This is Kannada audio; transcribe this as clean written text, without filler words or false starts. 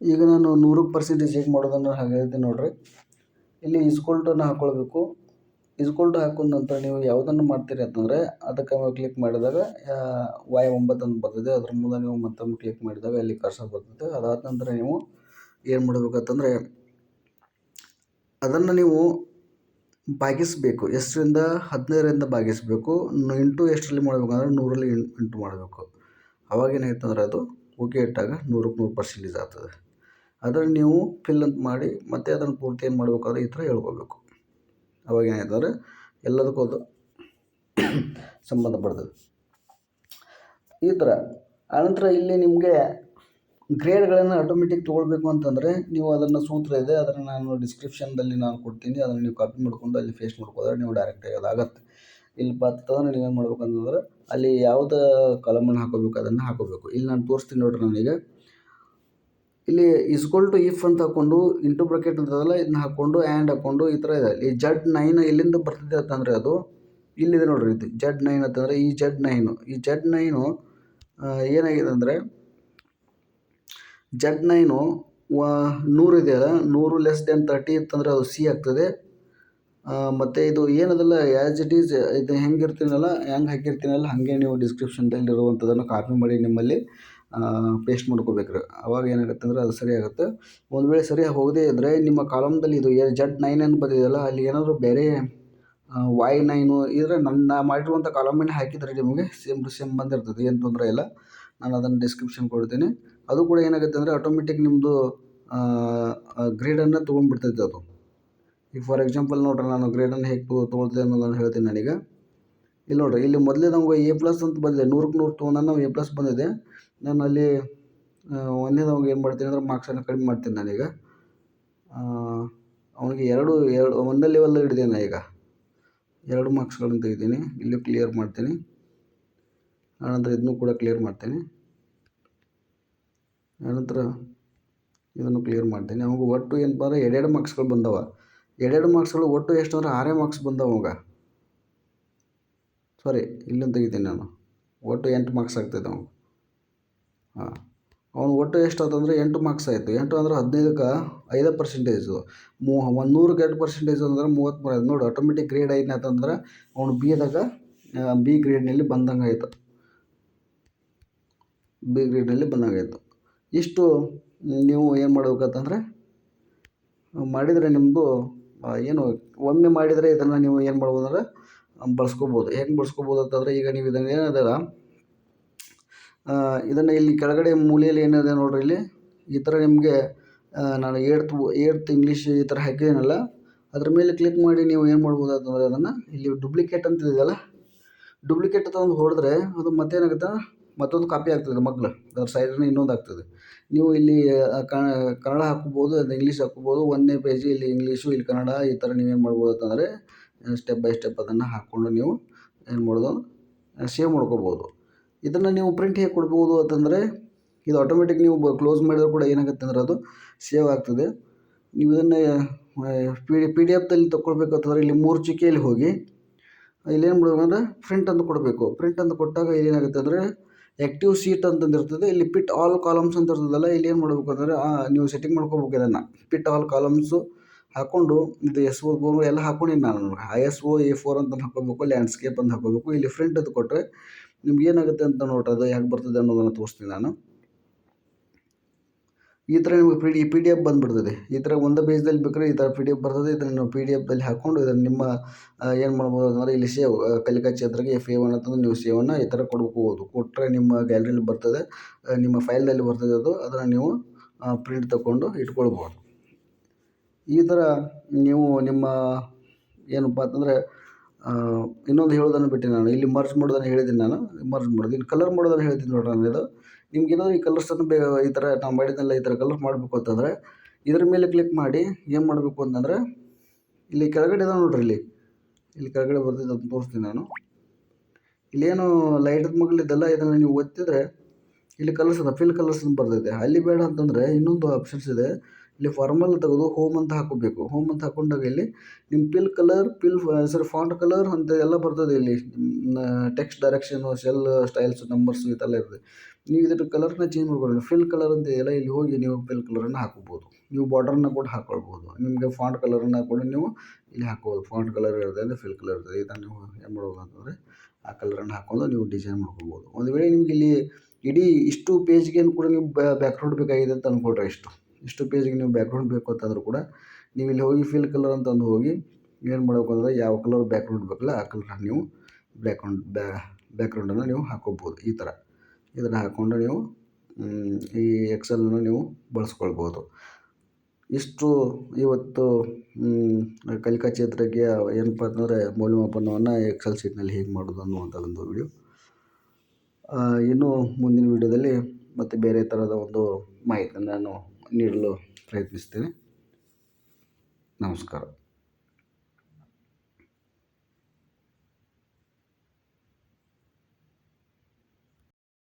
ಈಗ ನಾನು 100% ಹೇಗೆ ಮಾಡೋದನ್ನು ಹೇಳ್ತೀನಿ ನೋಡಿರಿ. ಇಲ್ಲಿ ಇಸ್ಕೊಲ್ಟನ್ನು ಹಾಕ್ಕೊಳ್ಬೇಕು. ಇಸ್ಕೊಲ್ಟು ಹಾಕೊಂಡ ನಂತರ ನೀವು ಯಾವುದನ್ನು ಮಾಡ್ತೀರಿ ಅಂತಂದರೆ ಅದಕ್ಕೆ ಕ್ಲಿಕ್ ಮಾಡಿದಾಗ Y9 ಅಂತ ಬರ್ತದೆ. ಅದ್ರ ಮುಂದೆ ನೀವು ಮತ್ತೊಮ್ಮೆ ಕ್ಲಿಕ್ ಮಾಡಿದಾಗ ಅಲ್ಲಿ ಕರ್ಸರ್ ಬರ್ತದೆ. ಅದಾದ ನಂತರ ನೀವು ಏನು ಮಾಡಬೇಕಂತಂದರೆ ಅದನ್ನು ನೀವು ಭಾಗಿಸಬೇಕು. ಎಷ್ಟರಿಂದ 15ರಿಂದ ಭಾಗಿಸಬೇಕು. ಇಂಟು ಎಷ್ಟರಲ್ಲಿ ಮಾಡಬೇಕಂದ್ರೆ 100ರಲ್ಲಿ ಇಂಟು ಮಾಡಬೇಕು. ಅವಾಗ ಏನಾಯ್ತಂದ್ರೆ ಅದು ಓಕೆ ಇಟ್ಟಾಗ 100ಕ್ಕೆ 100% ಆಗ್ತದೆ. ಅದನ್ನು ನೀವು ಫಿಲ್ ಅಂತ ಮಾಡಿ ಮತ್ತೆ ಅದನ್ನು ಪೂರ್ತಿ ಏನು ಮಾಡಬೇಕಾದ್ರೆ ಈ ಥರ ಹೇಳ್ಕೋಬೇಕು. ಅವಾಗ ಏನಾಯ್ತಂದರೆ ಎಲ್ಲದಕ್ಕೂ ಅದು ಸಂಬಂಧಪಡ್ತದೆ. ಈ ಥರ ಆನಂತರ ಇಲ್ಲಿ ನಿಮಗೆ ಗ್ರೇಡ್ಗಳನ್ನು ಆಟೋಮೆಟಿಕ್ ತೊಗೊಳ್ಬೇಕು ಅಂತಂದರೆ ನೀವು ಅದನ್ನು ಸೂತ್ರ ಇದೆ, ಅದನ್ನು ನಾನು ಡಿಸ್ಕ್ರಿಪ್ಷನ್ದಲ್ಲಿ ನಾನು ಕೊಡ್ತೀನಿ. ಅದನ್ನು ನೀವು ಕಾಪಿ ಮಾಡ್ಕೊಂಡು ಅಲ್ಲಿ ಪೇಸ್ಟ್ ಮಾಡ್ಕೊಂಡ್ರೆ ನೀವು ಡೈರೆಕ್ಟಾಗಿ ಅದಾಗತ್ತೆ. ಇಲ್ಲಿ ಬರ್ತಂದ್ರೆ ನೀವೇನು ಮಾಡ್ಬೇಕಂತಂದ್ರೆ ಅಲ್ಲಿ ಯಾವುದೇ ಕಾಲಮನ್ನು ಹಾಕೋಬೇಕು ಅದನ್ನು ಹಾಕೋಬೇಕು. ಇಲ್ಲಿ ನಾನು ತೋರಿಸ್ತೀನಿ ನೋಡಿರಿ. ನನಗೆ ಇಲ್ಲಿ ಇಸ್ಕೊಲ್ ಟು ಇಫ್ ಅಂತ ಹಾಕ್ಕೊಂಡು ಇಂಟು ಬ್ರಾಕೆಟ್ ಅಂತದಲ್ಲ ಇದನ್ನ ಹಾಕ್ಕೊಂಡು ಆ್ಯಂಡ್ ಹಾಕ್ಕೊಂಡು ಈ ಥರ ಇದೆ. ಈ Z9 ಎಲ್ಲಿಂದ ಬರ್ತಿದೆ ಅಂತಂದರೆ ಅದು ಇಲ್ಲಿದೆ ನೋಡಿರಿ. ಇದು Z9 ಅಂತಂದರೆ ಈ Z9 ಏನಾಗಿದೆ ಅಂದರೆ Z9 100 ಇದೆಯಲ್ಲ, 100 ಲೆಸ್ ದೆನ್ 30 ಇತ್ತಂದರೆ ಅದು ಸಿ ಆಗ್ತದೆ. ಮತ್ತು ಇದು ಏನದಲ್ಲ ಆ್ಯಸ್ ಇಟ್ ಈಸ್ ಇದು ಹೆಂಗೆ ಹಾಕಿರ್ತೀನಲ್ಲ ಹಾಗೆ ನೀವು ಡಿಸ್ಕ್ರಿಪ್ಷನ್ದಲ್ಲಿ ಇರುವಂಥದ್ದನ್ನು ಕಾಪಿ ಮಾಡಿ ನಿಮ್ಮಲ್ಲಿ ಪೇಸ್ಟ್ ಮಾಡ್ಕೋಬೇಕ್ರಿ. ಅವಾಗ ಏನಾಗುತ್ತೆ ಅಂದರೆ ಅದು ಸರಿ ಆಗುತ್ತೆ. ಒಂದು ವೇಳೆ ಸರಿಯಾಗಿ ಹೋಗದೇ ಇದ್ದರೆ ನಿಮ್ಮ ಕಾಲಮ್ದಲ್ಲಿ ಇದು Z9 ಅಂತ ಬಂದಿದೆಯಲ್ಲ ಅಲ್ಲಿ ಏನಾದರೂ ಬೇರೆ Y9 ಇದ್ರೆ ನನ್ನ ಮಾಡಿರುವಂಥ ಕಾಲಮನ್ನೇ ಹಾಕಿದರೆ ನಿಮಗೆ ಸೇಮ್ ಟು ಸೇಮ್ ಬಂದಿರ್ತದೆ, ಏನು ತೊಂದರೆ ಇಲ್ಲ. ನಾನು ಅದನ್ನು ಡಿಸ್ಕ್ರಿಪ್ಷನ್ ಕೊಡ್ತೀನಿ. ಅದು ಕೂಡ ಏನಾಗುತ್ತೆ ಅಂದರೆ ಆಟೋಮೆಟಿಕ್ ನಿಮ್ಮದು ಗ್ರೇಡನ್ನು ತೊಗೊಂಡ್ಬಿಡ್ತೈತೆ ಅದು. ಈಗ ಫಾರ್ ಎಕ್ಸಾಂಪಲ್ ನೋಡ್ರಿ, ನಾನು ಗ್ರೇಡನ್ನು ಹೇಗೆ ತೊಗೊಳ್ತೇನೆ ಅನ್ನೋದನ್ನು ಹೇಳ್ತೀನಿ ನಾನೀಗ. ಇಲ್ಲಿ ನೋಡಿರಿ, ಇಲ್ಲಿ ಮೊದಲೇ ನಮಗೆ A+ ಅಂತ ಬಂದಿದೆ. 100ಕ್ಕೆ 100 ತೊಗೊಂಡು ನಾವು A+ ಬಂದಿದೆ. ನಾನು ಅಲ್ಲಿ ಒಂದನೇದವ್ಗೆ ಏನು ಮಾಡ್ತೀನಿ ಅಂದರೆ ಮಾರ್ಕ್ಸನ್ನು ಕಡಿಮೆ ಮಾಡ್ತೀನಿ ನಾನೀಗ. ಅವನಿಗೆ ಒಂದೇ ಲೆವೆಲ್ ಹಿಡಿದೇನೆ ಈಗ 2 ಮಾರ್ಕ್ಸ್ಗಳನ್ನು ತೆಗಿತೀನಿ. ಇಲ್ಲಿ ಕ್ಲಿಯರ್ ಮಾಡ್ತೀನಿ. ಆನಂತರ ಇದನ್ನು ಕೂಡ ಕ್ಲಿಯರ್ ಮಾಡ್ತೀನಿ. ಆನಂತರ ಇದನ್ನು ಕ್ಲಿಯರ್ ಮಾಡ್ತೀನಿ. ಅವಾಗ ಒಟ್ಟು ಏನಪ್ಪ ಅಂದರೆ 2 ಮಾರ್ಕ್ಸ್ಗಳು ಬಂದವ. 2 ಮಾರ್ಕ್ಸ್ಗಳು ಒಟ್ಟು ಎಷ್ಟು ಅಂದರೆ 6 ಮಾರ್ಕ್ಸ್ ಬಂದವ ಅವಾಗ. ಸಾರಿ, ಇಲ್ಲಿಂದ ತೆಗಿತೀನಿ ನಾನು. ಒಟ್ಟು 8 ಮಾರ್ಕ್ಸ್ ಆಗ್ತೈತೆ ಅವ್ನು. ಅವ್ನು ಒಟ್ಟು ಎಷ್ಟು ಆಯ್ತಂದರೆ 8 ಮಾರ್ಕ್ಸ್ ಆಯಿತು. 8 ಅಂದರೆ 15ಕ್ಕೆ 5%. 100ಕ್ಕೆ 8% ಅಂದ್ರೆ 33. ನೋಡಿ ಆಟೋಮೆಟಿಕ್ ಗ್ರೇಡ್ ಐದನೇ ಆಯ್ತಂದ್ರೆ ಅವನು ಬಿ ಗ್ರೇಡ್ನಲ್ಲಿ ಬಂದಂಗೆ ಆಯಿತು. ಇಷ್ಟು ನೀವು ಏನು ಮಾಡ್ಬೇಕಂತಂದರೆ ಮಾಡಿದರೆ ನಿಮ್ಮದು ಏನು ಒಮ್ಮೆ ಮಾಡಿದರೆ ಇದನ್ನು ನೀವು ಏನು ಮಾಡ್ಬೋದು ಅಂದರೆ ಬಳಸ್ಕೋಬೋದು. ಹೆಂಗೆ ಬಳಸ್ಕೋಬೋದು ಅಂತಂದರೆ ಈಗ ನೀವು ಇದನ್ನು ಏನದಲ್ಲ ಇದನ್ನು ಇಲ್ಲಿ ಕೆಳಗಡೆ ಮೂಲೆಯಲ್ಲಿ ಏನಿದೆ ನೋಡಿರಿ, ಇಲ್ಲಿ ಈ ಥರ ನಿಮಗೆ ನಾನು 8th ಇಂಗ್ಲೀಷ್ ಈ ಥರ ಹಾಕಿದ್ದೀನಲ್ಲ, ಅದ್ರ ಮೇಲೆ ಕ್ಲಿಕ್ ಮಾಡಿ ನೀವು ಏನು ಮಾಡ್ಬೋದು ಅಂತಂದರೆ ಅದನ್ನು ಇಲ್ಲಿ ಡುಪ್ಲಿಕೇಟ್ ಅಂತ ಇದೆಯಲ್ಲ, ಡುಪ್ಲಿಕೇಟ್ ಅಂತ ಹೊಡೆದ್ರೆ ಅದು ಮತ್ತೇನಾಗುತ್ತೆ, ಮತ್ತೊಂದು ಕಾಪಿ ಆಗ್ತದೆ ಮಗ್ಳು. ಅದ್ರ ಸೈಡಲ್ಲಿ ಇನ್ನೊಂದು ಆಗ್ತದೆ. ನೀವು ಇಲ್ಲಿ ಕನ್ನಡ ಹಾಕ್ಕೋಬೋದು, ಅದು ಇಂಗ್ಲೀಷ್ ಹಾಕ್ಕೋಬೋದು. 1ನೇ ಪೇಜ್ ಇಲ್ಲಿ ಇಂಗ್ಲೀಷು, ಇಲ್ಲಿ ಕನ್ನಡ, ಈ ಥರ ನೀವೇನು ಮಾಡ್ಬೋದು ಅಂತಂದರೆ ಸ್ಟೆಪ್ ಬೈ ಸ್ಟೆಪ್ ಅದನ್ನು ಹಾಕ್ಕೊಂಡು ನೀವು ಏನು ಮಾಡೋದು ಸೇವ್ ಮಾಡ್ಕೋಬೋದು. ಇದನ್ನು ನೀವು ಪ್ರಿಂಟ್ ಹೇಗೆ ಕೊಡ್ಬೋದು ಅಂತಂದರೆ ಇದು ಆಟೋಮೆಟಿಕ್ ನೀವು ಕ್ಲೋಸ್ ಮಾಡಿದರೂ ಕೂಡ ಏನಾಗುತ್ತೆ ಅಂದರೆ ಅದು ಸೇವ್ ಆಗ್ತದೆ. ನೀವು ಇದನ್ನು PDF ತೊಗೊಳ್ಬೇಕಂತಂದರೆ ಇಲ್ಲಿ 3 ಚುಕ್ಕೆಯಲ್ಲಿ ಹೋಗಿ ಇಲ್ಲೇನು ಮಾಡ್ಬೇಕಂದ್ರೆ ಪ್ರಿಂಟ್ ಅಂತ ಕೊಡಬೇಕು. ಪ್ರಿಂಟ್ ಅಂತ ಕೊಟ್ಟಾಗ ಏನಾಗುತ್ತೆ ಅಂದರೆ ಆ್ಯಕ್ಟಿವ್ ಶೀಟ್ ಅಂತಂದಿರ್ತದೆ. ಇಲ್ಲಿ ಪಿಟ್ ಆಲ್ ಕಾಲಮ್ಸ್ ಅಂತ ಇರ್ತದಲ್ಲ, ಇಲ್ಲಿ ಏನು ಮಾಡಬೇಕು ಅಂದರೆ ನೀವು ಸೆಟ್ಟಿಂಗ್ ಮಾಡ್ಕೋಬೇಕು. ಇದನ್ನು ಪಿಟ್ ಆಲ್ ಕಾಲಮ್ಸು ಹಾಕ್ಕೊಂಡು ಇದು SO ಎಲ್ಲ ಹಾಕ್ಕೊಂಡಿನಿ ನಾನು. ISO A4 ಅಂತ ಹಾಕ್ಕೋಬೇಕು, ಲ್ಯಾಂಡ್ಸ್ಕೇಪ್ ಅಂತ ಹಾಕ್ಕೋಬೇಕು. ಇಲ್ಲಿ ಪ್ರಿಂಟ್ ಅಂತ ಕೊಟ್ಟರೆ ನಿಮ್ಗೆ ಏನಾಗುತ್ತೆ ಅಂತ ನೋಡ್ರಿ, ಅದು ಹೇಗೆ ಬರ್ತದೆ ಅನ್ನೋದನ್ನು ತೋರಿಸ್ತೀನಿ ನಾನು. ಈ ಥರ ನಿಮಗೆ PDF ಬಂದುಬಿಡ್ತದೆ. ಈ ಥರ ಒಂದು ಪೇಜ್ದಲ್ಲಿ ಬೇಕಾದ್ರೆ ಈ ಥರ PDF ಬರ್ತದೆ. ಇದನ್ನು ನೀವು PDFದಲ್ಲಿ ಹಾಕ್ಕೊಂಡು ಇದನ್ನು ನಿಮ್ಮ ಏನು ಮಾಡ್ಬೋದು ಅಂದರೆ ಇಲ್ಲಿ ಸೇವ್ ಕಲಿಕಾಚೇತರಿಗೆ F1 ಅಂತಂದ್ರೆ ನೀವು ಸೇವನ್ನು ಈ ಥರ ಕೊಡ್ಕೋಬೋದು. ಕೊಟ್ಟರೆ ನಿಮ್ಮ ಗ್ಯಾಲರಿಯಲ್ಲಿ ಬರ್ತದೆ, ನಿಮ್ಮ ಫೈಲ್ನಲ್ಲಿ ಬರ್ತದೆ ಅದು. ಅದನ್ನು ನೀವು ಪ್ರಿಂಟ್ ತೊಗೊಂಡು ಇಟ್ಕೊಳ್ಬೋದು. ಈ ಥರ ನೀವು ನಿಮ್ಮ ಏನಪ್ಪ ಅಂತಂದರೆ ಇನ್ನೊಂದು ಹೇಳೋದನ್ನು ಬಿಟ್ಟು ನಾನು ಇಲ್ಲಿ ಮರ್ಜ್ ಮಾಡೋದನ್ನು ಹೇಳಿದ್ದೀನಿ. ನಾನು ಮರ್ಜ್ ಮಾಡೋದು, ಇಲ್ಲಿ ಕಲರ್ ಮಾಡೋದನ್ನು ಹೇಳ್ತೀನಿ ನೋಡ್ರಿ. ನಾನು ಇದು ನಿಮ್ಗೆ ಏನಾದರೂ ಈ ಕಲರ್ಸನ್ನು ಈ ಥರ ನಾವು ಮಾಡಿದ್ನೆಲ್ಲ ಈ ಥರ ಕಲರ್ ಮಾಡಬೇಕು ಅಂತಂದರೆ ಇದ್ರ ಮೇಲೆ ಕ್ಲಿಕ್ ಮಾಡಿ ಏನು ಮಾಡಬೇಕು ಅಂತಂದರೆ ಇಲ್ಲಿ ಕೆಳಗಡೆ ಇದಾವೆ ನೋಡ್ರಿ, ಇಲ್ಲಿ ಕೆಳಗಡೆ ಬರ್ತಿದ್ದು ಅದನ್ನು ತೋರಿಸ್ತೀನಿ ನಾನು. ಇಲ್ಲೇನು ಲೈಟದ ಮಗಳಿದ್ದಲ್ಲ, ಇದನ್ನು ನೀವು ಒತ್ತಿದರೆ ಇಲ್ಲಿ ಕಲರ್ಸ್ ಅದ, ಫಿಲ್ ಕಲರ್ಸ್ ಅಂತ ಬರ್ತೈತೆ. ಅಲ್ಲಿ ಬೇಡ ಅಂತಂದರೆ ಇನ್ನೊಂದು ಆಪ್ಷನ್ಸ್ ಇದೆ, ಇಲ್ಲಿ ಫಾರ್ಮಲ್ ತೆಗೆದು ಹೋಮ್ ಅಂತ ಹಾಕೋಬೇಕು. ಹೋಮ್ ಅಂತ ಹಾಕೊಂಡಾಗ ಇಲ್ಲಿ ನಿಮ್ಮ ಫಾಂಟ್ ಕಲರ್ ಅಂತ ಎಲ್ಲ ಬರ್ತದೆ. ಇಲ್ಲಿ text direction, cell styles, numbers ಇದೆಲ್ಲ ಇರ್ತದೆ. ನೀವು ಇದರ ಕಲರ್ನ ಚೇಂಜ್ ಮಾಡ್ಕೊಳ್ಳಿ. ಫಿಲ್ ಕಲರ್ ಅಂತ ಇದೆಯಲ್ಲ, ಇಲ್ಲಿ ಹೋಗಿ ನೀವು ಫಿಲ್ ಕಲರನ್ನು ಹಾಕೋಬೋದು. ನೀವು ಬಾರ್ಡರ್ನ ಕೂಡ ಹಾಕ್ಕೊಳ್ಬೋದು. ನಿಮಗೆ ಫಾಂಟ್ ಕಲರನ್ನು ಕೂಡ ನೀವು ಇಲ್ಲಿ ಹಾಕ್ಬೋದು. ಫಾಂಟ್ ಕಲರ್ ಇರ್ತದೆ ಅಂದರೆ ಫಿಲ್ ಕಲರ್ ಇರ್ತದೆ. ಇದನ್ನು ನೀವು ಏನು ಮಾಡ್ಬೋದು ಅಂತಂದರೆ ಆ ಕಲರನ್ನು ಹಾಕ್ಕೊಂಡು ನೀವು ಡಿಸೈನ್ ಮಾಡ್ಕೊಬೋದು. ಒಂದು ವೇಳೆ ನಿಮ್ಗೆ ಇಲ್ಲಿ ಇಡೀ ಇಷ್ಟು ಪೇಜ್ಗೆ ಕೂಡ ನೀವು ಬ್ಯಾಕ್ಗ್ರೌಂಡ್ ಬೇಕಾಗಿದೆ ಅಂತ ಅಂದ್ಕೊಳ್ರಿ. ಇಷ್ಟು ಪೇಜಿಗೆ ನೀವು ಬ್ಯಾಕ್ಗ್ರೌಂಡ್ ಬೇಕು ಅಂತಂದರೂ ಕೂಡ ನೀವು ಇಲ್ಲಿ ಹೋಗಿ ಫಿಲ್ ಕಲರ್ ಅಂತಂದು ಹೋಗಿ ಏನು ಮಾಡಬೇಕು ಅಂದರೆ ಯಾವ ಕಲರ್ ಬ್ಯಾಕ್ಗ್ರೌಂಡ್ ಬೇಕಲ್ಲ ಆ ಕಲರ್ ನೀವು ಬ್ಯಾಕ್ಗ್ರೌಂಡನ್ನು ನೀವು ಹಾಕೋಬೋದು. ಈ ಥರ ಇದನ್ನು ಹಾಕ್ಕೊಂಡು ನೀವು ಈ ಎಕ್ಸೆಲನ್ನು ನೀವು ಬಳಸ್ಕೊಳ್ಬೋದು. ಇಷ್ಟು ಇವತ್ತು ಕಲಿಕಾಚೇತರಿಕೆ ಏನಪ್ಪ ಅಂತಂದರೆ ಮೌಲ್ಯಮಾಪನವನ್ನು ಎಕ್ಸೆಲ್ ಶೀಟ್ನಲ್ಲಿ ಹೇಗೆ ಮಾಡೋದು ಅನ್ನುವಂಥ ಒಂದು ವಿಡಿಯೋ. ಇನ್ನು ಮುಂದಿನ ವಿಡಿಯೋದಲ್ಲಿ ಮತ್ತೆ ಬೇರೆ ಥರದ ಒಂದು ಮಾಹಿತಿಯನ್ನು ನಾನು ನೀಡಲು ಪ್ರಯತ್ನಿಸ್ತೇನೆ. ನಮಸ್ಕಾರ.